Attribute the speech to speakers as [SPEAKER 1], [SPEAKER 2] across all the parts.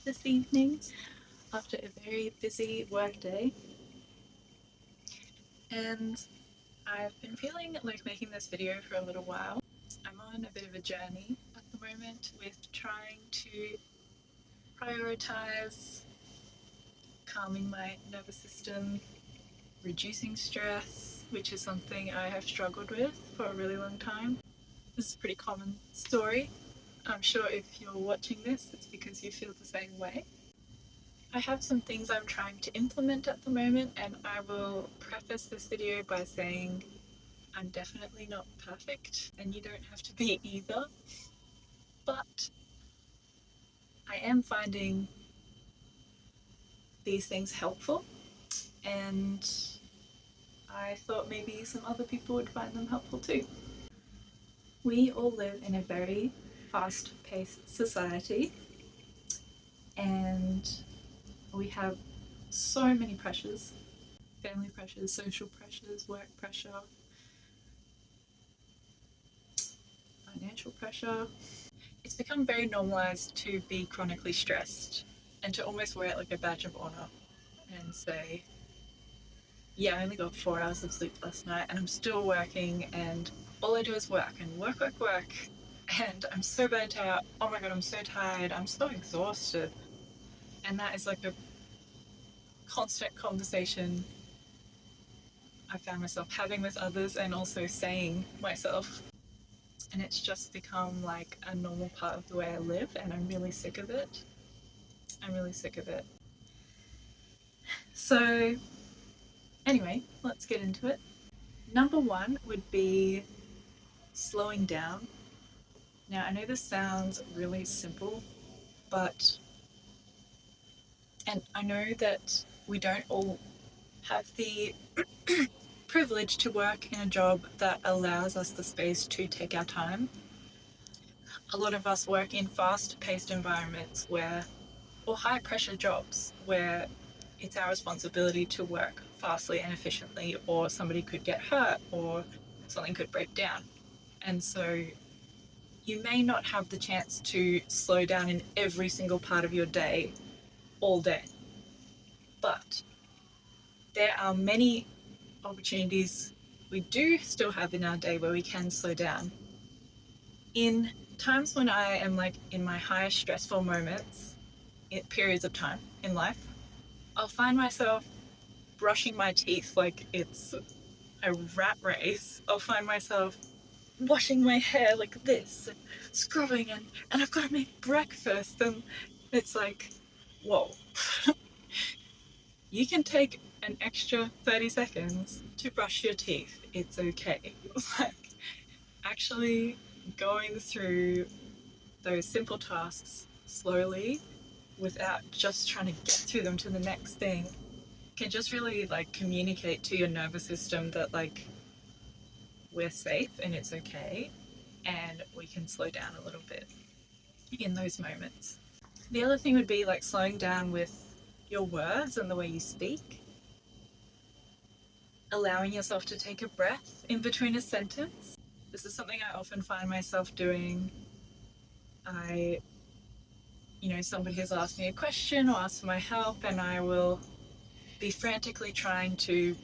[SPEAKER 1] this evening after a very busy work day, and I've been feeling like making this video for a little while. I'm on a bit of a journey at the moment with trying to prioritize calming my nervous system, reducing stress, which is something I have struggled with for a really long time. This is a pretty common story. I'm sure if you're watching this, it's because you feel the same way. I have some things I'm trying to implement at the moment, and I will preface this video by saying I'm definitely not perfect, and you don't have to be either. But I am finding these things helpful, and I thought maybe some other people would find them helpful too. We all live in a very fast-paced society, and we have so many pressures: family pressures, social pressures, work pressure, financial pressure. It's become very normalized to be chronically stressed and to almost wear it like a badge of honor and say, yeah, I only got 4 hours of sleep last night and I'm still working and all I do is work and work, and I'm so burnt out. Oh my god, I'm so tired. I'm so exhausted. And that is like a constant conversation I found myself having with others and also saying myself. And it's just become like a normal part of the way I live, and I'm really sick of it. I'm really sick of it. So, anyway, let's get into it. Number one would be slowing down. Now, I know this sounds really simple, and I know that we don't all have the privilege to work in a job that allows us the space to take our time. A lot of us work in fast-paced environments or high-pressure jobs where it's our responsibility to work fastly and efficiently, or somebody could get hurt or something could break down. And so you may not have the chance to slow down in every single part of your day all day. But there are many opportunities we do still have in our day where we can slow down. In times when I am like in my highest stressful moments, in periods of time in life, I'll find myself brushing my teeth like it's a rat race. I'll find myself washing my hair like this, and scrubbing, and I've got to make breakfast, and it's like, whoa. You can take an extra 30 seconds to brush your teeth. It's okay. Like, actually going through those simple tasks slowly without just trying to get through them to the next thing can just really like communicate to your nervous system that like we're safe and it's okay and we can slow down a little bit in those moments. The other thing would be like slowing down with your words and the way you speak, allowing yourself to take a breath in between a sentence. This is something I often find myself doing. Somebody has asked me a question or asked for my help, and I will be frantically trying to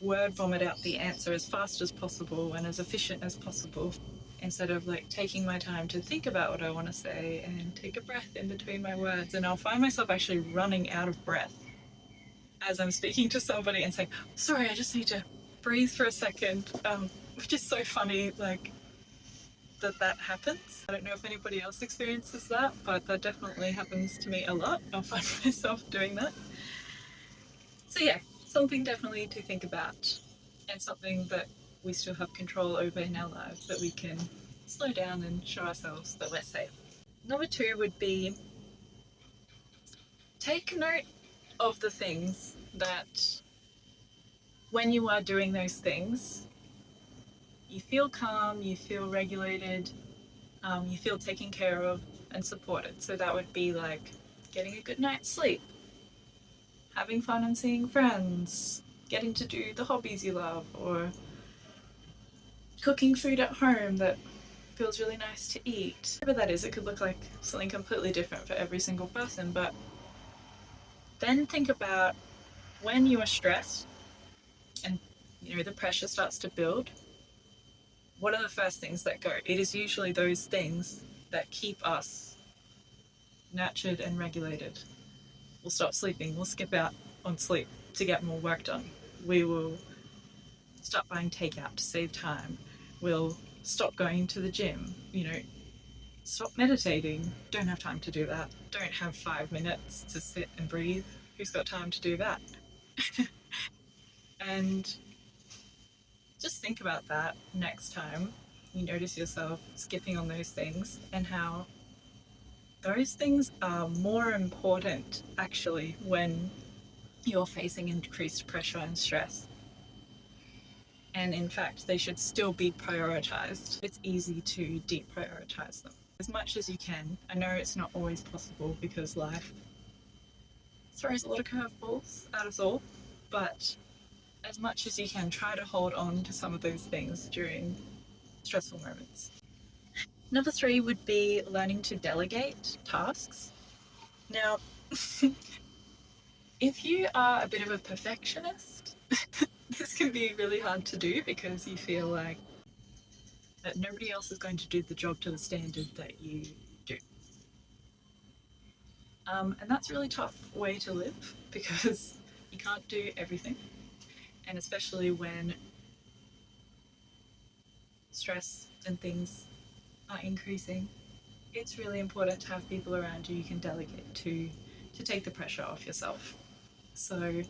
[SPEAKER 1] word vomit out the answer as fast as possible and as efficient as possible, instead of like taking my time to think about what I want to say and take a breath in between my words. And I'll find myself actually running out of breath as I'm speaking to somebody and saying, sorry, I just need to breathe for a second, which is so funny, like, that happens. I don't know if anybody else experiences that, but that definitely happens to me a lot. I'll find myself doing that. So yeah, something definitely to think about, and something that we still have control over in our lives, that we can slow down and show ourselves that we're safe. Number two would be take note of the things that when you are doing those things, you feel calm, you feel regulated, you feel taken care of and supported. So that would be like getting a good night's sleep, having fun and seeing friends, getting to do the hobbies you love, or cooking food at home that feels really nice to eat. Whatever that is, it could look like something completely different for every single person, but then think about when you are stressed and the pressure starts to build, what are the first things that go? It is usually those things that keep us nurtured and regulated. We'll stop sleeping, we'll skip out on sleep to get more work done. We will stop buying takeout to save time. We'll stop going to the gym, stop meditating. Don't have time to do that. Don't have 5 minutes to sit and breathe. Who's got time to do that? And just think about that next time you notice yourself skipping on those things, and how those things are more important actually when you're facing increased pressure and stress. And in fact, they should still be prioritized. It's easy to deprioritize them as much as you can. I know it's not always possible because life throws a lot of curveballs at us all, but as much as you can, try to hold on to some of those things during stressful moments. Number three would be learning to delegate tasks. Now, if you are a bit of a perfectionist, this can be really hard to do because you feel like that nobody else is going to do the job to the standard that you do. And that's a really tough way to live because you can't do everything. And especially when stress and things are increasing, it's really important to have people around you can delegate to take the pressure off yourself. So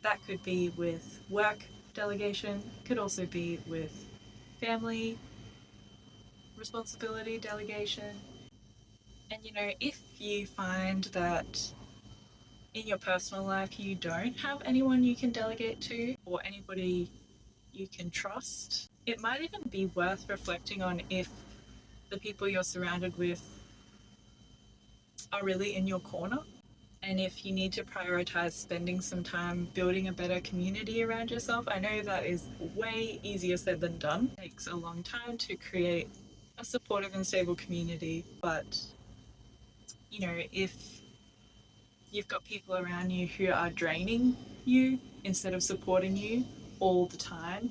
[SPEAKER 1] that could be with work delegation, could also be with family responsibility delegation. And if you find that in your personal life you don't have anyone you can delegate to or anybody you can trust, it might even be worth reflecting on if the people you're surrounded with are really in your corner, and if you need to prioritize spending some time building a better community around yourself. I know that is way easier said than done. It takes a long time to create a supportive and stable community, but if you've got people around you who are draining you instead of supporting you all the time,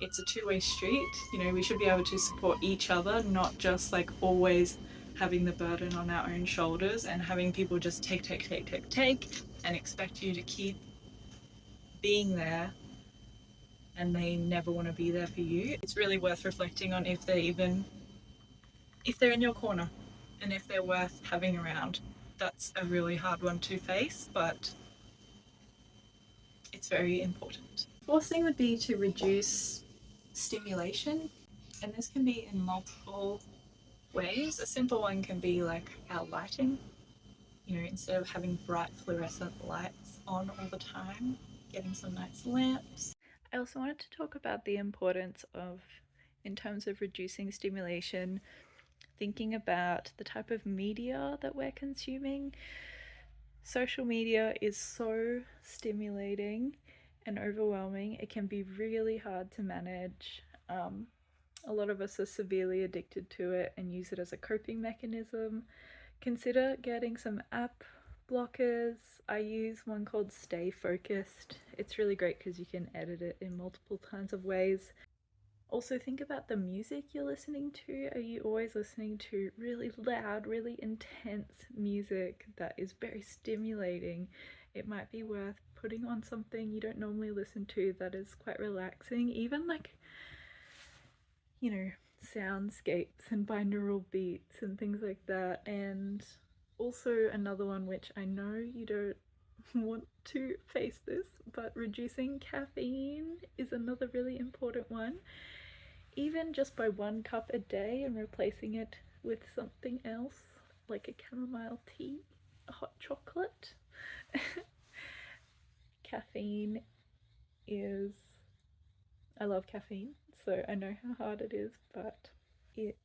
[SPEAKER 1] it's a two-way street. We should be able to support each other, not just like always having the burden on our own shoulders and having people just take and expect you to keep being there, and they never want to be there for you. It's really worth reflecting on if they're in your corner and if they're worth having around. That's a really hard one to face, but it's very important. Fourth thing would be to reduce stimulation, and this can be in multiple ways. A simple one can be like our lighting. Instead of having bright fluorescent lights on all the time, getting some nice lamps. I also wanted to talk about the importance of, in terms of reducing stimulation, thinking about the type of media that we're consuming. Social media is so stimulating and overwhelming. It can be really hard to manage. A lot of us are severely addicted to it and use it as a coping mechanism. Consider getting some app blockers. I use one called Stay Focused. It's really great because you can edit it in multiple kinds of ways. Also, think about the music you're listening to. Are you always listening to really loud, really intense music that is very stimulating? It might be worth putting on something you don't normally listen to that is quite relaxing, even like, soundscapes and binaural beats and things like that. And also, another one which I know you don't want to face this, but reducing caffeine is another really important one. Even just by 1 cup a day and replacing it with something else, like a chamomile tea, a hot chocolate. Caffeine is. I love caffeine, so I know how hard it is, but it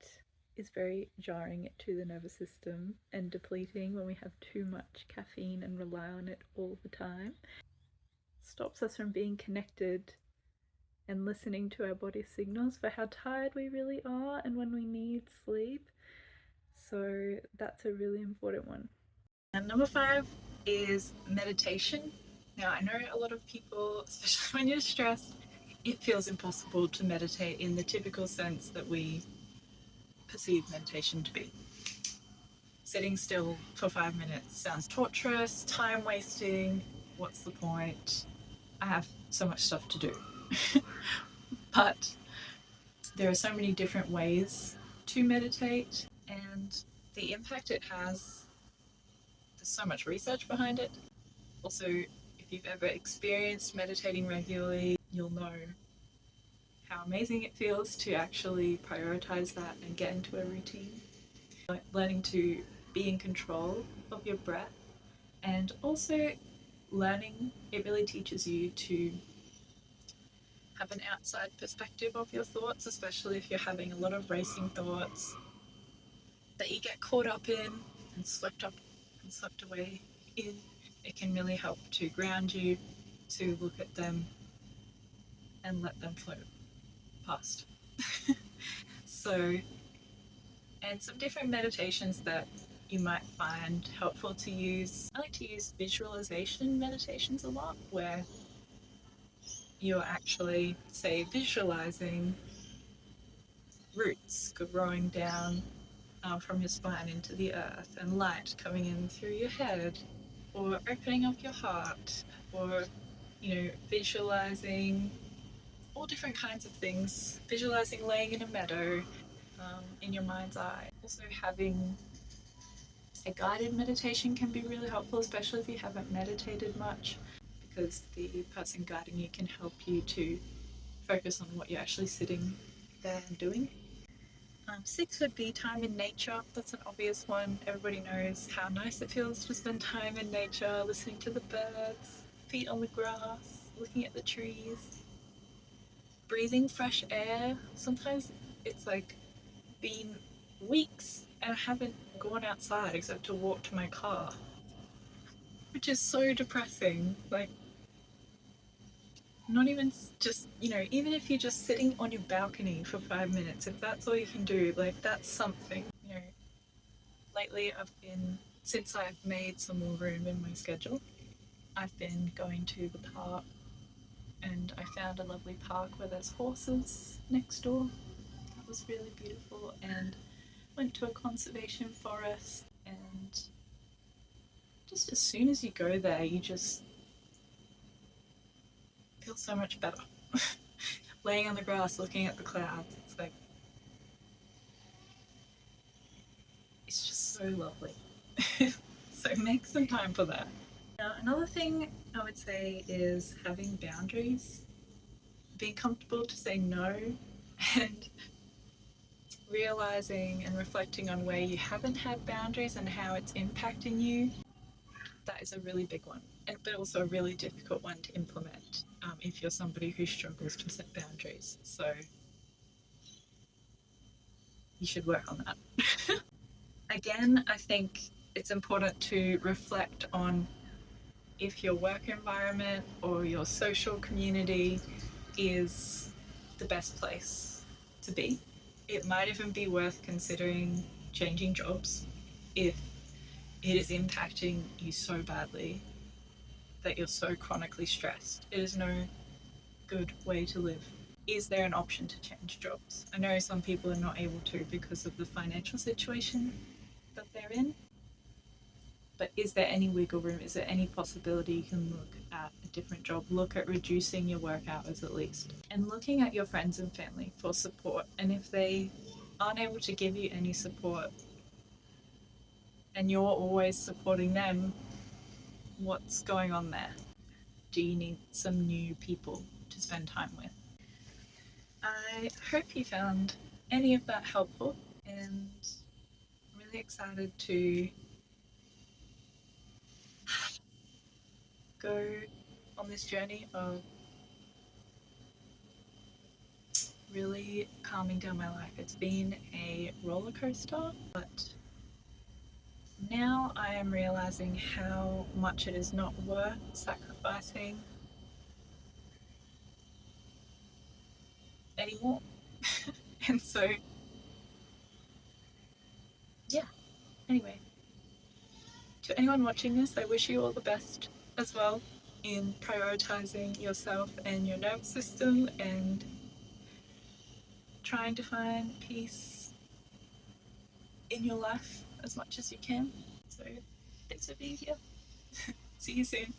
[SPEAKER 1] is very jarring to the nervous system and depleting when we have too much caffeine and rely on it all the time. Stops us from being connected and listening to our body signals for how tired we really are and when we need sleep. So that's a really important one. And number 5 is meditation. Now, I know a lot of people, especially when you're stressed, it feels impossible to meditate in the typical sense that we perceive meditation to be. Sitting still for 5 minutes sounds torturous, time wasting. What's the point? I have so much stuff to do. But there are so many different ways to meditate, and the impact it has, there's so much research behind it. Also, if you've ever experienced meditating regularly, you'll know how amazing it feels to actually prioritize that and get into a routine. Learning to be in control of your breath, and also learning, it really teaches you to have an outside perspective of your thoughts, especially if you're having a lot of racing thoughts that you get caught up in and swept up and swept away in. It can really help to ground you, to look at them and let them float past. So, and some different meditations that you might find helpful to use. I like to use visualization meditations a lot, where you're actually, say, visualizing roots growing down from your spine into the earth, and light coming in through your head, or opening up your heart, or visualizing all different kinds of things. Visualizing laying in a meadow in your mind's eye. Also, having a guided meditation can be really helpful, especially if you haven't meditated much, because the person guiding you can help you to focus on what you're actually sitting there and doing. 6 would be time in nature. That's an obvious one. Everybody knows how nice it feels to spend time in nature, listening to the birds, feet on the grass, looking at the trees, breathing fresh air. Sometimes it's like been weeks and I haven't gone outside except to walk to my car, which is so depressing. Like, not even just, even if you're just sitting on your balcony for 5 minutes, if that's all you can do, like, that's something. Lately since I've made some more room in my schedule, I've been going to the park, and I found a lovely park where there's horses next door. That was really beautiful, and went to a conservation forest, and just as soon as you go there, you just feel so much better. Laying on the grass, looking at the clouds, it's just so lovely. So make some time for that. Now, another thing I would say is having boundaries, being comfortable to say no, and realizing and reflecting on where you haven't had boundaries and how it's impacting you. That is a really big one, but also a really difficult one to implement if you're somebody who struggles to set boundaries. So you should work on that. Again, I think it's important to reflect on if your work environment or your social community is the best place to be. It might even be worth considering changing jobs if it is impacting you so badly that you're so chronically stressed. It is no good way to live. Is there an option to change jobs? I know some people are not able to because of the financial situation that they're in, but is there any wiggle room? Is there any possibility you can look at a different job? Look at reducing your work hours at least, and looking at your friends and family for support. And if they aren't able to give you any support and you're always supporting them, what's going on there? Do you need some new people to spend time with? I hope you found any of that helpful, and I'm really excited to go on this journey of really calming down my life. It's been a roller coaster, but now I am realizing how much it is not worth sacrificing anymore. And so, yeah, anyway, to anyone watching this, I wish you all the best as well in prioritizing yourself and your nervous system and trying to find peace in your life as much as you can. So, thanks for being here. See you soon.